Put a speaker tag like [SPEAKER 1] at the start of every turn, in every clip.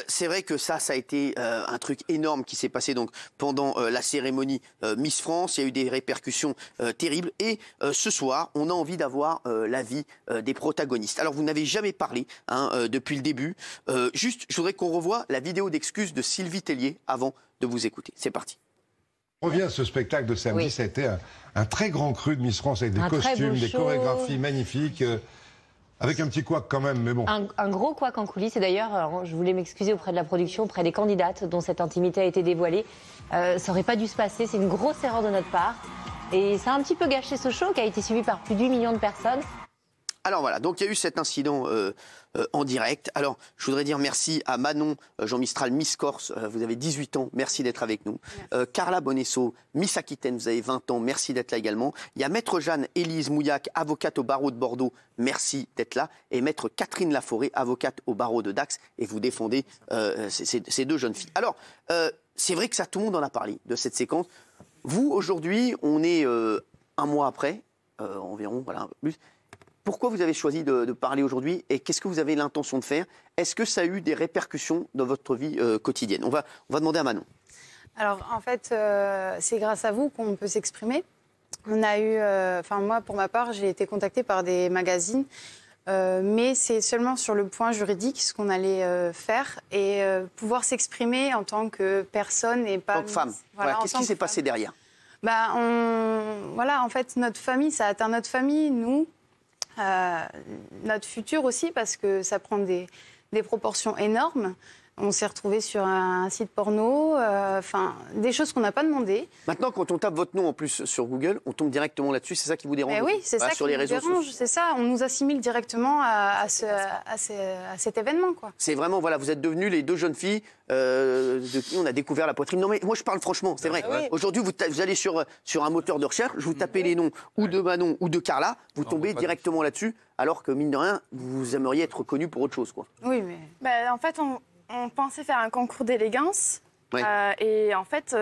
[SPEAKER 1] C'est vrai que ça a été un truc énorme qui s'est passé donc pendant la cérémonie Miss France. Il y a eu des répercussions terribles. Et ce soir, on a envie d'avoir l'avis des protagonistes. Alors, vous n'avez jamais parlé depuis le début. Juste, je voudrais qu'on revoie la vidéo d'excuses de Sylvie Tellier avant de vous écouter. C'est parti.
[SPEAKER 2] On revient à ce spectacle de samedi. Oui. Ça a été un très grand cru de Miss France avec des costumes, des chorégraphies magnifiques. Avec un petit couac quand même, mais bon.
[SPEAKER 3] Un gros couac en coulisses. Et d'ailleurs, je voulais m'excuser auprès de la production, auprès des candidates dont cette intimité a été dévoilée. Ça n'aurait pas dû se passer. C'est une grosse erreur de notre part. Et ça a un petit peu gâché ce show qui a été suivi par plus d'8 millions de personnes.
[SPEAKER 1] Alors voilà, donc il y a eu cet incident en direct. Alors, je voudrais dire merci à Manon Jean Mistral, Miss Corse, vous avez 18 ans, merci d'être avec nous. Carla Bonesso, Miss Aquitaine, vous avez 20 ans, merci d'être là également. Il y a Maître Jeanne Élise Mouillac, avocate au barreau de Bordeaux, merci d'être là. Et Maître Catherine Laforêt, avocate au barreau de Dax, et vous défendez ces deux jeunes filles. Alors, c'est vrai que ça, tout le monde en a parlé de cette séquence. Vous, aujourd'hui, on est un mois après, environ, voilà, un peu plus. Pourquoi vous avez choisi de parler aujourd'hui et qu'est-ce que vous avez l'intention de faire? Est-ce que ça a eu des répercussions dans votre vie quotidienne? On va demander à Manon.
[SPEAKER 4] Alors, en fait, c'est grâce à vous qu'on peut s'exprimer. On a eu, moi, pour ma part, j'ai été contactée par des magazines, mais c'est seulement sur le point juridique ce qu'on allait faire et pouvoir s'exprimer en tant que personne et pas...
[SPEAKER 1] En tant que femme. Voilà, qu'est-ce qui s'est passé derrière?
[SPEAKER 4] En fait, notre famille, ça atteint notre famille, nous... notre futur aussi, parce que ça prend des proportions énormes. On s'est retrouvés sur un site porno, des choses qu'on n'a pas demandé.
[SPEAKER 1] Maintenant, quand on tape votre nom en plus sur Google, on tombe directement là-dessus. C'est ça qui vous dérange?
[SPEAKER 4] Oui, c'est ça qui nous dérange. C'est ça, on nous assimile directement à cet événement, quoi.
[SPEAKER 1] C'est vraiment, voilà, vous êtes devenues les deux jeunes filles de qui on a découvert la poitrine. Non, mais moi, je parle franchement, c'est vrai. Oui. Aujourd'hui, vous allez sur un moteur de recherche, vous tapez les noms ou de Manon ou de Carla, vous tombez directement là-dessus, alors que, mine de rien, vous aimeriez être reconnue pour autre chose, quoi.
[SPEAKER 4] Oui, mais...
[SPEAKER 5] en fait, on pensait faire un concours d'élégance. Oui. Et en fait,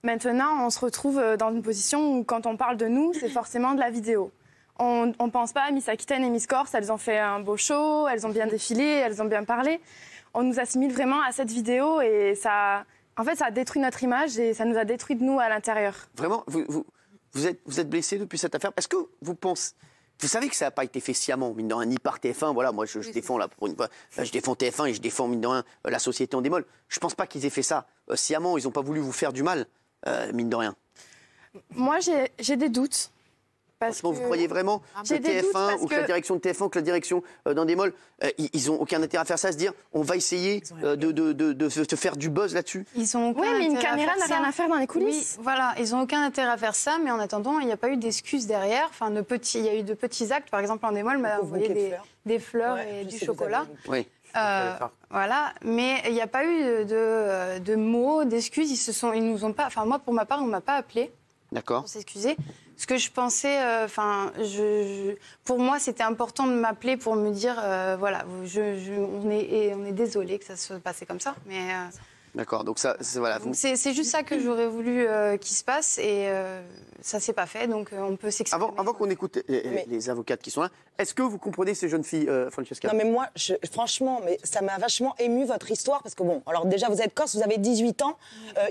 [SPEAKER 5] maintenant, on se retrouve dans une position où, quand on parle de nous, c'est forcément de la vidéo. On ne pense pas à Miss Aquitaine et Miss Corse, elles ont fait un beau show, elles ont bien défilé, êtes ont bien parlé. On nous assimile vraiment à cette vidéo et ça a détruit notre image et ça nous a détruit de nous à l'intérieur.
[SPEAKER 1] Vraiment, vous êtes blessé depuis cette affaire? Est-ce que vous pensez... Vous savez que ça n'a pas été fait sciemment, mine de rien, ni par TF1. Voilà, moi, je défends, là, pour une fois, je défends TF1 et je défends, mine de rien, la société en démol. Je ne pense pas qu'ils aient fait ça sciemment. Ils n'ont pas voulu vous faire du mal, mine de rien.
[SPEAKER 5] Moi, j'ai des doutes.
[SPEAKER 1] Parce que... Vous croyez vraiment que TF1 ou que la direction de TF1 ou que la direction d'Endemol, ils n'ont aucun intérêt à faire ça, à se dire on va essayer de faire du buzz là-dessus?
[SPEAKER 5] Oui, mais une caméra n'a rien à faire dans les coulisses.
[SPEAKER 4] Oui, voilà, ils n'ont aucun intérêt à faire ça, mais en attendant, il n'y a pas eu d'excuses derrière. Il y a eu de petits actes. Par exemple, Endemol m'a envoyé des fleurs et du chocolat.
[SPEAKER 1] Oui.
[SPEAKER 4] Voilà, mais il n'y a pas eu de mots, d'excuses. Ils nous ont pas. Moi, pour ma part, on ne m'a pas appelé.
[SPEAKER 1] D'accord.
[SPEAKER 4] Pour s'excuser. Ce que je pensais, pour moi, c'était important de m'appeler pour me dire, voilà, on est désolé que ça se passait comme ça, mais.
[SPEAKER 1] D'accord, donc ça, voilà.
[SPEAKER 4] C'est juste ça que j'aurais voulu qu'il se passe et ça s'est pas fait, donc on peut s'exprimer.
[SPEAKER 1] Avant qu'on écoute les avocates qui sont là, est-ce que vous comprenez ces jeunes filles, Francesca?
[SPEAKER 6] Non, mais moi, franchement, ça m'a vachement ému votre histoire parce que bon, alors déjà vous êtes corse, vous avez 18 ans,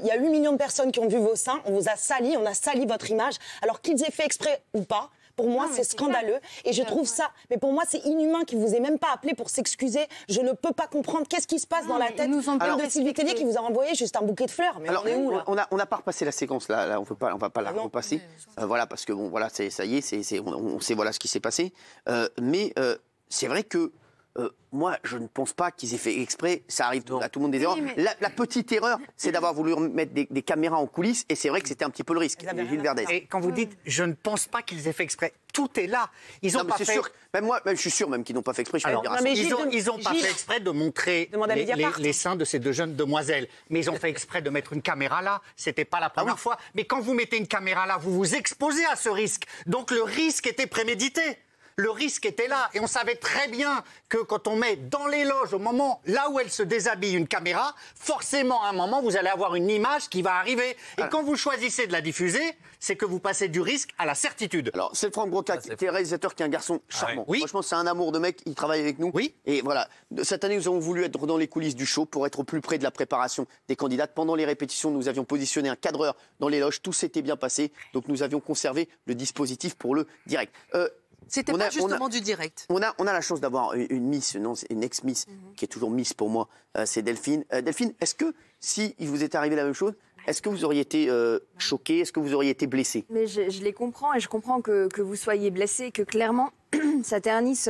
[SPEAKER 6] il y a 8 millions de personnes qui ont vu vos seins, on vous a sali, on a sali votre image, alors qu'ils aient fait exprès ou pas. Pour moi, c'est scandaleux et je trouve ça... Mais pour moi, c'est inhumain qu'ils ne vous aient même pas appelé pour s'excuser. Je ne peux pas comprendre qu'est-ce qui se passe dans la tête de Sylvie Tellier qui vous a envoyé juste un bouquet de fleurs. Mais alors, on est où, là?
[SPEAKER 1] On n'a pas repassé la séquence, là on ne va pas la repasser. Voilà, parce que bon, voilà, ça y est, on sait voilà ce qui s'est passé. Mais c'est vrai que... moi, je ne pense pas qu'ils aient fait exprès. Ça arrive à tout le monde des erreurs. La petite erreur, c'est d'avoir voulu mettre des caméras en coulisses. Et c'est vrai que c'était un petit peu le risque. Gilles Verdez.
[SPEAKER 7] Et quand vous dites, je ne pense pas qu'ils aient fait exprès, tout est là. Ils ont pas fait.
[SPEAKER 1] Sûr, même moi, je suis sûr même qu'ils n'ont pas fait exprès.
[SPEAKER 7] Ils n'ont pas fait exprès de montrer les seins de ces deux jeunes demoiselles. Mais ils ont fait exprès de mettre une caméra là. C'était pas la première fois. Mais quand vous mettez une caméra là, vous vous exposez à ce risque. Donc le risque était prémédité. Le risque était là. Et on savait très bien que quand on met dans les loges, au moment là où elle se déshabille, une caméra, forcément, à un moment, vous allez avoir une image qui va arriver. Et quand vous choisissez de la diffuser, c'est que vous passez du risque à la certitude.
[SPEAKER 1] Alors, c'est Franck Broca, qui est réalisateur, qui est un garçon charmant.
[SPEAKER 7] Oui.
[SPEAKER 1] Franchement, c'est un amour de mec, il travaille avec nous.
[SPEAKER 7] Oui.
[SPEAKER 1] Et voilà, cette année, nous avons voulu être dans les coulisses du show pour être au plus près de la préparation des candidates. Pendant les répétitions, nous avions positionné un cadreur dans les loges, tout s'était bien passé. Donc, nous avions conservé le dispositif pour le direct.
[SPEAKER 8] C'était pas justement du direct.
[SPEAKER 1] On a la chance d'avoir une Miss, non, une ex-Miss, qui est toujours Miss pour moi, c'est Delphine. Delphine, est-ce que, si il vous est arrivé la même chose, est-ce que vous auriez été choquée? Est-ce que vous auriez été blessée?
[SPEAKER 9] Mais je les comprends, et je comprends que vous soyez blessée, que clairement, ça ternisse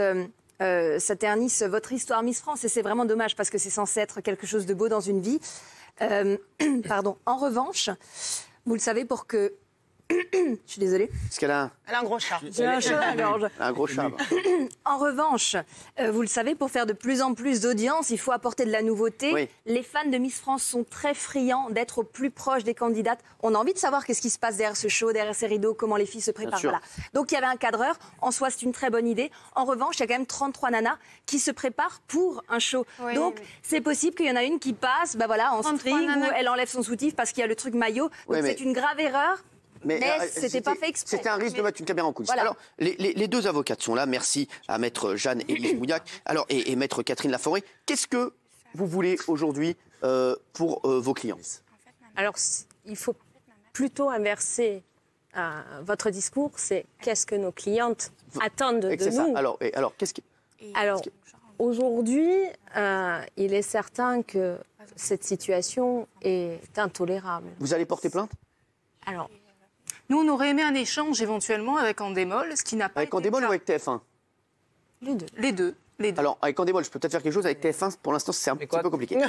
[SPEAKER 9] votre histoire Miss France, et c'est vraiment dommage, parce que c'est censé être quelque chose de beau dans une vie. Pardon. En revanche, vous le savez, pour que... Je suis désolée.
[SPEAKER 1] Parce qu'elle a
[SPEAKER 6] Elle a un gros chat.
[SPEAKER 9] J'ai un chat à la gorge.
[SPEAKER 1] un gros chat.
[SPEAKER 9] En revanche, vous le savez, pour faire de plus en plus d'audience, il faut apporter de la nouveauté.
[SPEAKER 1] Oui.
[SPEAKER 9] Les fans de Miss France sont très friands d'être au plus proche des candidates. On a envie de savoir qu'est-ce qui se passe derrière ce show, derrière ces rideaux, comment les filles se préparent.
[SPEAKER 1] sûr.
[SPEAKER 9] Voilà. Donc il y avait un cadreur. En soi, c'est une très bonne idée. En revanche, il y a quand même 33 nanas qui se préparent pour un show.
[SPEAKER 4] Oui,
[SPEAKER 9] Donc
[SPEAKER 4] oui.
[SPEAKER 9] c'est possible qu'il y en a une qui passe, voilà, en
[SPEAKER 4] 33
[SPEAKER 9] string,
[SPEAKER 4] nanas.
[SPEAKER 9] où elle enlève son soutif parce qu'il y a le truc maillot. Donc
[SPEAKER 1] Oui, mais-
[SPEAKER 9] c'est une grave erreur. Mais c'était pas fait exprès.
[SPEAKER 1] C'était un risque de mettre une caméra en coulisses.
[SPEAKER 9] Voilà.
[SPEAKER 1] Alors, les deux avocates sont là. Merci à maître Jeanne Élise Mouillac et maître Catherine Laforêt. Qu'est-ce que vous voulez aujourd'hui pour vos clients?
[SPEAKER 10] Alors, il faut plutôt inverser votre discours. C'est qu'est-ce que nos clientes attendent de
[SPEAKER 1] C'est ça.
[SPEAKER 10] nous.
[SPEAKER 1] Alors, qu'est-ce que...
[SPEAKER 10] Alors, aujourd'hui, il est certain que cette situation est intolérable.
[SPEAKER 1] Vous allez porter plainte?
[SPEAKER 10] Alors,
[SPEAKER 8] Nous, on aurait aimé un échange éventuellement avec Endemol, ce qui n'a pas
[SPEAKER 1] Avec
[SPEAKER 8] été
[SPEAKER 1] Endemol
[SPEAKER 8] le
[SPEAKER 1] ou
[SPEAKER 8] cas.
[SPEAKER 1] avec TF1?
[SPEAKER 10] les deux.
[SPEAKER 8] Les deux. Les deux.
[SPEAKER 1] Alors, avec Endemol, je peux peut-être faire quelque chose. Avec TF1, pour l'instant, c'est un petit peu compliqué. Non, mais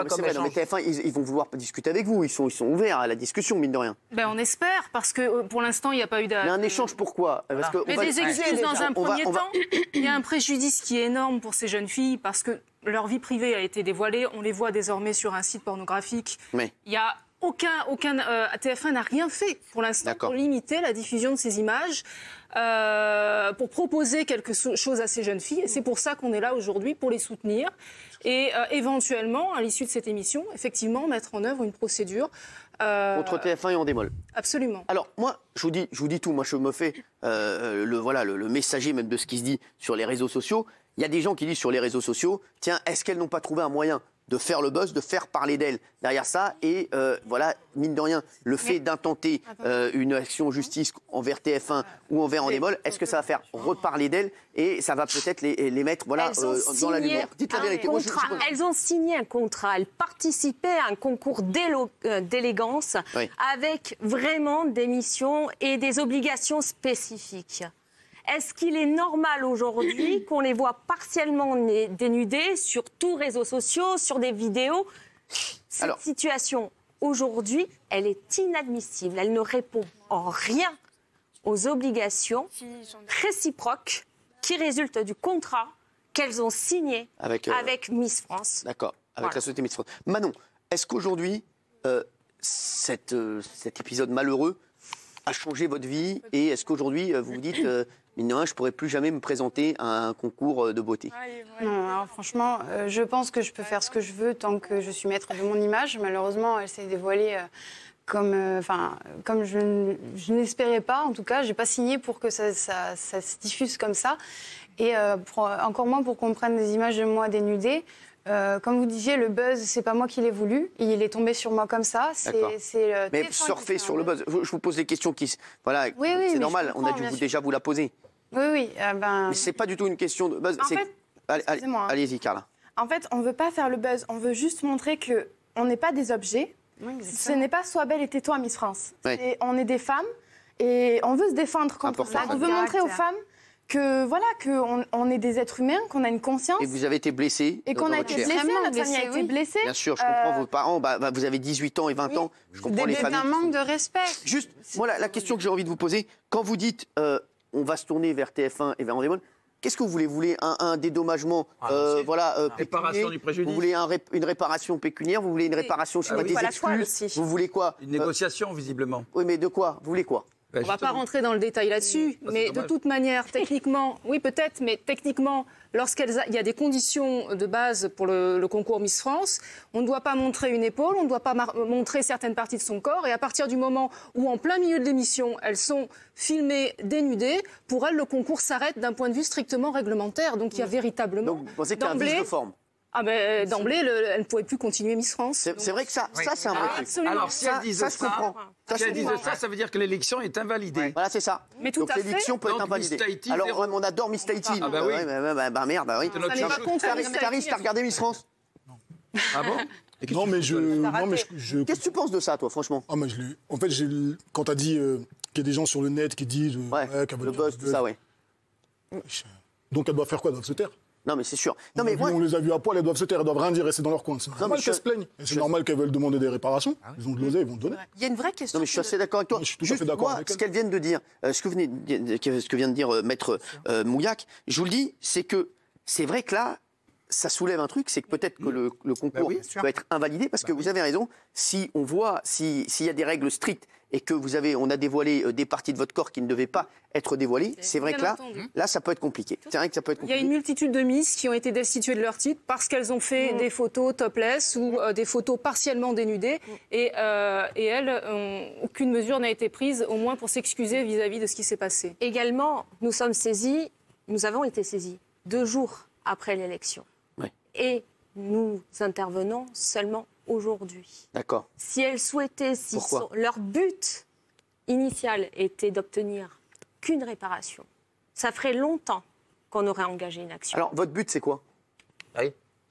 [SPEAKER 1] c'est vrai. Non, mais TF1, ils vont vouloir discuter avec vous. Ils sont ouverts à la discussion, mine de rien.
[SPEAKER 8] Ben, on espère, parce que pour l'instant, il n'y a pas eu
[SPEAKER 1] Mais un échange, pourquoi? Parce que
[SPEAKER 8] Mais des excuses dans un premier temps. Il y a un préjudice qui est énorme pour ces jeunes filles, parce que leur vie privée a été dévoilée. On les voit désormais sur un site pornographique.
[SPEAKER 1] Mais...
[SPEAKER 8] Il y a TF1 n'a rien fait pour l'instant pour limiter la diffusion de ces images, pour proposer quelque chose à ces jeunes filles. Et c'est pour ça qu'on est là aujourd'hui, pour les soutenir. Et éventuellement, à l'issue de cette émission, effectivement, mettre en œuvre une procédure.
[SPEAKER 1] Contre TF1 et Endemol.
[SPEAKER 8] Absolument.
[SPEAKER 1] Alors, moi, je vous dis tout. Moi, je me fais le messager même de ce qui se dit sur les réseaux sociaux. Il y a des gens qui disent sur les réseaux sociaux, tiens, est-ce qu'elles n'ont pas trouvé un moyen de faire le buzz, de faire parler d'elle derrière ça. Et voilà, mine de rien, le fait d'intenter une action en justice envers TF1 ou envers Endemol, est-ce que ça va faire reparler d'elle et ça va peut-être les mettre voilà, dans la lumière? Dites la vérité. Moi,
[SPEAKER 10] Elles ont signé un contrat, elles participaient à un concours d'élégance avec vraiment des missions et des obligations spécifiques. Est-ce qu'il est normal aujourd'hui qu'on les voit partiellement dénudées sur tous les réseaux sociaux, sur des vidéos? Cette situation, aujourd'hui, elle est inadmissible. Elle ne répond en rien aux obligations réciproques qui résultent du contrat qu'elles ont signé avec Miss France.
[SPEAKER 1] D'accord, avec la société Miss France. Manon, est-ce qu'aujourd'hui, cet épisode malheureux a changé votre vie? Et est-ce qu'aujourd'hui, vous vous dites... mine de rien, je ne pourrais plus jamais me présenter à un concours de beauté?
[SPEAKER 4] Non, alors franchement, je pense que je peux faire ce que je veux tant que je suis maître de mon image. Malheureusement, elle s'est dévoilée comme je n'espérais pas. En tout cas, je n'ai pas signé pour que ça se diffuse comme ça. Et encore moins pour qu'on prenne des images de moi dénudée. Comme vous disiez, le buzz, c'est pas moi qui l'ai voulu. Il est tombé sur moi comme ça.
[SPEAKER 1] Mais surfer sur le buzz. Je vous pose des questions qui... Voilà,
[SPEAKER 4] oui,
[SPEAKER 1] c'est normal, on a dû déjà vous la poser.
[SPEAKER 4] Oui.
[SPEAKER 1] Mais c'est pas du tout une question de buzz. Allez-y, Carla.
[SPEAKER 5] En fait, on veut pas faire le buzz. On veut juste montrer qu'on n'est pas des objets. Ce n'est pas Sois belle et tais-toi, Miss France. On est des femmes et on veut se défendre contre ça. On veut montrer aux femmes qu'on est des êtres humains, qu'on a une conscience.
[SPEAKER 1] Et vous avez été blessée.
[SPEAKER 5] Et qu'on a été blessée, notre famille a été blessée.
[SPEAKER 1] Bien sûr, je comprends vos parents. Vous avez 18 ans et 20 ans. Je comprends les familles.
[SPEAKER 4] C'est un manque de respect.
[SPEAKER 1] Juste, voilà la question que j'ai envie de vous poser. Quand vous dites on va se tourner vers TF1 et vers Endemol, qu'est-ce que vous voulez? Vous voulez un dédommagement
[SPEAKER 11] réparation du préjudice.
[SPEAKER 1] Vous voulez une réparation pécuniaire? Vous voulez une réparation, je sais pas, des excuses? Vous voulez quoi?
[SPEAKER 11] Une négociation, visiblement.
[SPEAKER 1] Oui, mais de quoi? Vous voulez quoi?
[SPEAKER 8] On ne va pas rentrer dans le détail là-dessus, mais de toute manière, techniquement, oui peut-être, mais techniquement, lorsqu'il y a des conditions de base pour le concours Miss France, on ne doit pas montrer une épaule, on ne doit pas montrer certaines parties de son corps, et à partir du moment où, en plein milieu de l'émission, elles sont filmées dénudées, pour elles, le concours s'arrête d'un point de vue strictement réglementaire. Donc il y a véritablement...
[SPEAKER 1] Donc vous pensez qu'il y a un vice de forme?
[SPEAKER 8] D'emblée, elle ne pouvait plus continuer Miss France.
[SPEAKER 1] C'est vrai que ça c'est un vrai truc.
[SPEAKER 8] Absolument.
[SPEAKER 12] Alors si elle disait ça veut dire que l'élection est invalidée.
[SPEAKER 1] Ouais. Voilà, c'est ça.
[SPEAKER 8] Mais tout
[SPEAKER 1] donc
[SPEAKER 8] à
[SPEAKER 1] l'élection peut être invalidée. Alors on adore Miss Tahiti.
[SPEAKER 12] Ah bah oui.
[SPEAKER 1] Merde, bah oui.
[SPEAKER 8] Ça n'est pas contre
[SPEAKER 1] Clarisse, t'as regardé Miss France?
[SPEAKER 12] Ah bon?
[SPEAKER 13] Non, mais je...
[SPEAKER 1] Qu'est-ce que tu penses de ça, toi, franchement?
[SPEAKER 13] En fait, quand t'as dit qu'il y a des gens sur le net qui disent...
[SPEAKER 1] le buzz, tout ça, ouais.
[SPEAKER 13] Donc, elles doivent faire quoi? Elles doivent se taire?
[SPEAKER 1] Non, mais c'est sûr.
[SPEAKER 13] On les a vues à poil, elles doivent se taire, elles doivent rien dire, rester dans leur coin. C'est normal qu'elles se plaignent. C'est normal qu'elles veulent demander des réparations. Ils ont de l'oseille, ils vont te donner.
[SPEAKER 14] Il y a une vraie question.
[SPEAKER 1] Non, mais je suis assez d'accord avec toi.
[SPEAKER 13] Je suis tout à fait d'accord avec
[SPEAKER 1] ce qu'elles viennent de dire, ce que vient de dire Maître Mouillac, je vous le dis, c'est que c'est vrai que là, ça soulève un truc, c'est que peut-être que le concours peut être invalidé, parce que vous avez raison, si on voit, s'il y a des règles strictes et que on a dévoilé des parties de votre corps qui ne devaient pas être dévoilées, c'est vrai que là, ça peut être compliqué. C'est vrai que ça peut être compliqué.
[SPEAKER 8] Il y a une multitude de Miss qui ont été destituées de leur titre parce qu'elles ont fait des photos topless ou des photos partiellement dénudées, et elles, aucune mesure n'a été prise, au moins pour s'excuser vis-à-vis de ce qui s'est passé.
[SPEAKER 10] Également, nous avons été saisis 2 jours après l'élection. Et nous intervenons seulement aujourd'hui.
[SPEAKER 1] D'accord.
[SPEAKER 10] Si elles souhaitaient, leur but initial était d'obtenir qu'une réparation, ça ferait longtemps qu'on aurait engagé une action.
[SPEAKER 1] Alors, votre but, c'est quoi?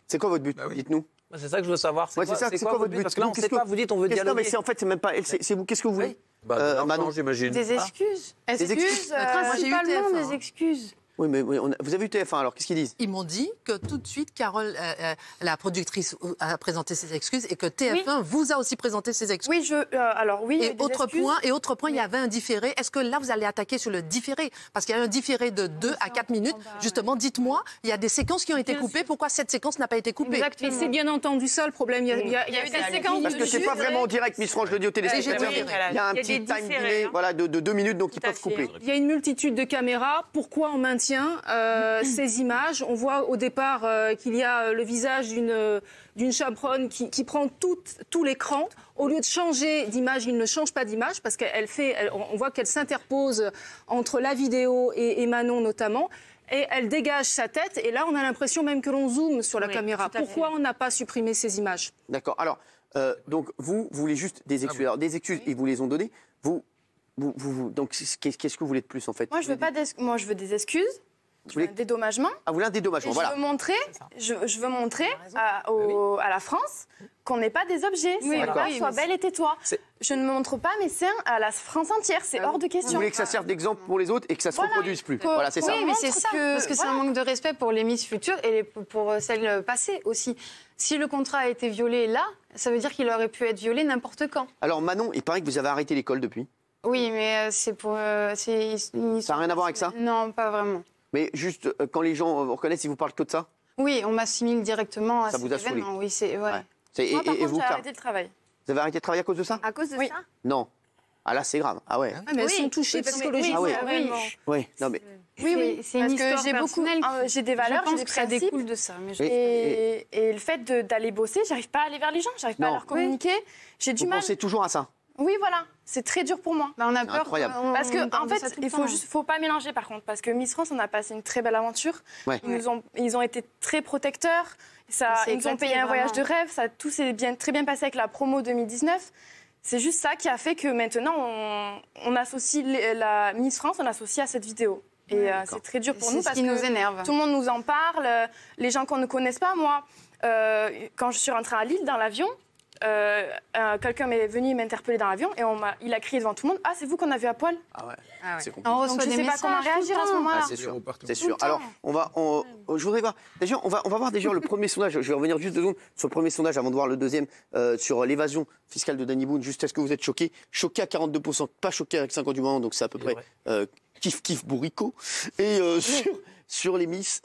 [SPEAKER 1] C'est quoi votre but? Dites-nous.
[SPEAKER 11] C'est ça que je veux savoir. C'est
[SPEAKER 1] quoi votre but?
[SPEAKER 11] Parce que là, on ne sait pas, vous dites on veut dialoguer.
[SPEAKER 1] Non, mais en fait, c'est même pas elle, c'est vous. Qu'est-ce que vous voulez?
[SPEAKER 11] Manon, j'imagine.
[SPEAKER 4] Des excuses. Principalement des excuses.
[SPEAKER 1] Oui, mais vous avez eu TF1, alors qu'est-ce qu'ils disent?
[SPEAKER 14] Ils m'ont dit que tout de suite, Carole, la productrice, a présenté ses excuses et que TF1 vous a aussi présenté ses excuses.
[SPEAKER 4] Oui,
[SPEAKER 14] et autre point, il y avait un différé. Est-ce que là, vous allez attaquer sur le différé? Parce qu'il y a un différé de 2 à 4 minutes. Justement, dites-moi, il y a des séquences qui ont été coupées. Pourquoi cette séquence n'a pas été coupée?
[SPEAKER 8] Exactement. Et c'est bien entendu ça le problème. Il y a eu des séquences.
[SPEAKER 1] Parce que c'est pas vraiment en direct, Miss France, je le dis au téléspectateurs. Il y a un petit time delay de 2 minutes, donc ils peuvent couper.
[SPEAKER 8] Il y a une multitude de caméras. Pourquoi on maintient ces images? On voit au départ qu'il y a le visage d'une chaperonne qui prend tout l'écran. Au lieu de changer d'image, il ne change pas d'image parce on voit qu'elle s'interpose entre la vidéo et Manon notamment. Et elle dégage sa tête. Et là, on a l'impression même que l'on zoome sur la caméra. Pourquoi on n'a pas supprimé ces images?
[SPEAKER 1] D'accord. Alors, donc, vous voulez juste des excuses. Alors, des excuses, ils vous les ont données. Donc, qu'est-ce que vous voulez de plus, en fait?
[SPEAKER 5] Moi, je veux des excuses. Un dédommagement.
[SPEAKER 1] Ah, vous voulez un dédommagement, voilà.
[SPEAKER 5] Je veux montrer à la France qu'on n'est pas des objets. Sois belle et tais-toi. Je ne montre pas mes seins à la France entière, c'est hors de question.
[SPEAKER 1] Vous voulez que ça serve d'exemple pour les autres et que ça ne se reproduise plus. Voilà, c'est ça.
[SPEAKER 4] Oui, mais c'est ça. Parce que c'est un manque de respect pour les Miss futures et pour celles passées aussi. Si le contrat a été violé là, ça veut dire qu'il aurait pu être violé n'importe quand.
[SPEAKER 1] Alors Manon, il paraît que vous avez arrêté l'école depuis.
[SPEAKER 4] Oui, mais c'est pour...
[SPEAKER 1] Ça n'a rien à voir avec ça?
[SPEAKER 4] Non, pas vraiment.
[SPEAKER 1] Mais juste, quand les gens vous reconnaissent, ils vous parlent que de ça?
[SPEAKER 4] Oui, on m'assimile directement à
[SPEAKER 1] ça
[SPEAKER 4] cet
[SPEAKER 1] vous a saoulé?
[SPEAKER 4] Oui, c'est... Ouais.
[SPEAKER 5] Moi, par contre, j'ai arrêté le travail.
[SPEAKER 1] Vous avez arrêté de travailler à cause de ça?
[SPEAKER 5] À cause de ça?
[SPEAKER 1] Non. Ah là, c'est grave. Ah ouais.
[SPEAKER 8] Mais elles sont touchées psychologiquement.
[SPEAKER 1] Oui, non mais...
[SPEAKER 4] Oui, c'est une histoire personnelle.
[SPEAKER 5] J'ai des valeurs, j'ai des principes.
[SPEAKER 4] Ça découle de ça.
[SPEAKER 5] Et le fait d'aller bosser, j'arrive pas à aller vers les gens, j'arrive pas à leur communiquer. J'ai du mal.
[SPEAKER 1] Vous pensez toujours à ça?
[SPEAKER 5] Oui, voilà. C'est très dur pour moi.
[SPEAKER 4] On a peur.
[SPEAKER 1] Incroyable.
[SPEAKER 5] Parce que, en fait, il faut pas mélanger, par contre. Parce que Miss France, on a passé une très belle aventure. Ouais. Ils ont été très protecteurs. Ils nous ont payé un voyage de rêve. Tout s'est très bien passé avec la promo 2019. C'est juste ça qui a fait que maintenant, on associe la Miss France, on l'associe à cette vidéo. Et c'est très dur pour nous parce que
[SPEAKER 4] nous énerve.
[SPEAKER 5] Tout le monde nous en parle. Les gens qu'on ne connaisse pas, moi, quand je suis rentrée à Lille dans l'avion, quelqu'un est venu m'interpeller dans l'avion et il a crié devant tout le monde: ah, c'est vous qu'on a vu à poil?
[SPEAKER 1] Ah ouais.
[SPEAKER 5] C'est compliqué. On reçoit des messages. Je sais pas comment réagir à ce moment-là.
[SPEAKER 1] C'est sûr. Alors, je voudrais voir. D'ailleurs, on va voir déjà le premier sondage. Je vais revenir juste 2 secondes sur le premier sondage avant de voir le deuxième sur l'évasion fiscale de Danny Boone. Juste, est-ce que vous êtes choqué? Choqué à 42%, pas choqué avec 50 du moment, donc c'est à peu près kiff bourricot. Et sur les Miss,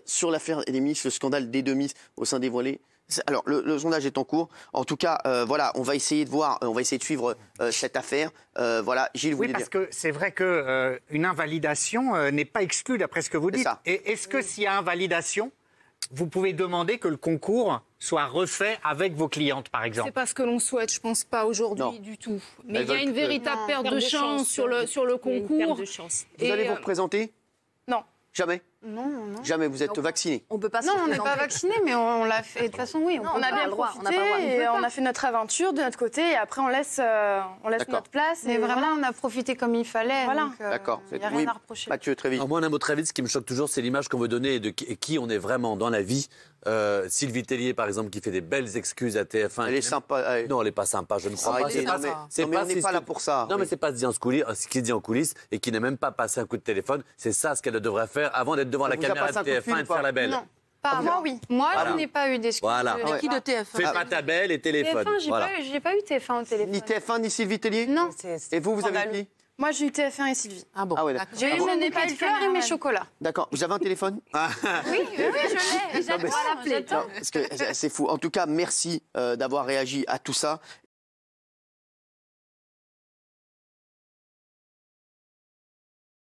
[SPEAKER 1] sur l'affaire des Miss, le scandale des 2 Miss au sein des voilés. Alors, le sondage est en cours. En tout cas, voilà, on va essayer de voir, on va essayer de suivre cette affaire. Voilà, Gilles, vous voulez
[SPEAKER 7] parce
[SPEAKER 1] dire...
[SPEAKER 7] que c'est vrai qu'une invalidation n'est pas exclue d'après ce que vous dites. Et est-ce que s'il y a invalidation, vous pouvez demander que le concours soit refait avec vos clientes, par exemple?
[SPEAKER 8] C'est pas ce que l'on souhaite, je pense pas aujourd'hui du tout. Mais il y a une véritable perte de chance sur le concours.
[SPEAKER 1] Vous allez vous représenter?
[SPEAKER 5] Non.
[SPEAKER 1] Jamais?
[SPEAKER 4] Non, non.
[SPEAKER 1] Jamais, vous êtes vacciné?
[SPEAKER 9] On peut pas.
[SPEAKER 4] Non, on n'est pas vacciné, mais on l'a fait. De toute façon, oui,
[SPEAKER 5] on a bien profité et on a fait notre aventure de notre côté et après on laisse notre place.
[SPEAKER 4] Mais vraiment, on a profité comme il fallait.
[SPEAKER 5] Voilà.
[SPEAKER 1] D'accord.
[SPEAKER 5] Il n'y a rien à reprocher.
[SPEAKER 1] Mathieu, très vite.
[SPEAKER 11] Alors moi, un mot très vite, ce qui me choque toujours, c'est l'image qu'on veut donner de qui on est vraiment dans la vie. Sylvie Tellier, par exemple, qui fait des belles excuses à TF1.
[SPEAKER 1] Elle est sympa.
[SPEAKER 11] Non, elle n'est pas sympa, je ne crois pas.
[SPEAKER 1] On n'est pas là pour ça.
[SPEAKER 11] Non, mais c'est pas ce qui dit en coulisses et qui n'est même pas passé un coup de téléphone. C'est ça ce qu'elle devrait faire avant d'être devant la caméra de TF1 et de faire la belle.
[SPEAKER 4] Non. Pas moi, oui. Moi, je n'ai pas eu d'excuses.
[SPEAKER 11] Voilà.
[SPEAKER 14] Qui de TF1?
[SPEAKER 11] Fais pas ta belle et téléphone.
[SPEAKER 4] TF1, j'ai pas eu TF1 au téléphone.
[SPEAKER 1] Ni TF1, ni Sylvie Tellier?
[SPEAKER 4] Non.
[SPEAKER 1] Et vous avez qui?
[SPEAKER 5] Moi, j'ai eu TF1 et Sylvie.
[SPEAKER 14] Ah bon.
[SPEAKER 1] Ah ouais,
[SPEAKER 4] Je n'ai pas eu de fleurs et mes chocolats.
[SPEAKER 1] D'accord. Vous avez un téléphone?
[SPEAKER 4] Oui, je l'ai. J'adore l'appeler.
[SPEAKER 1] Parce que c'est fou. En tout cas, merci d'avoir réagi à tout ça.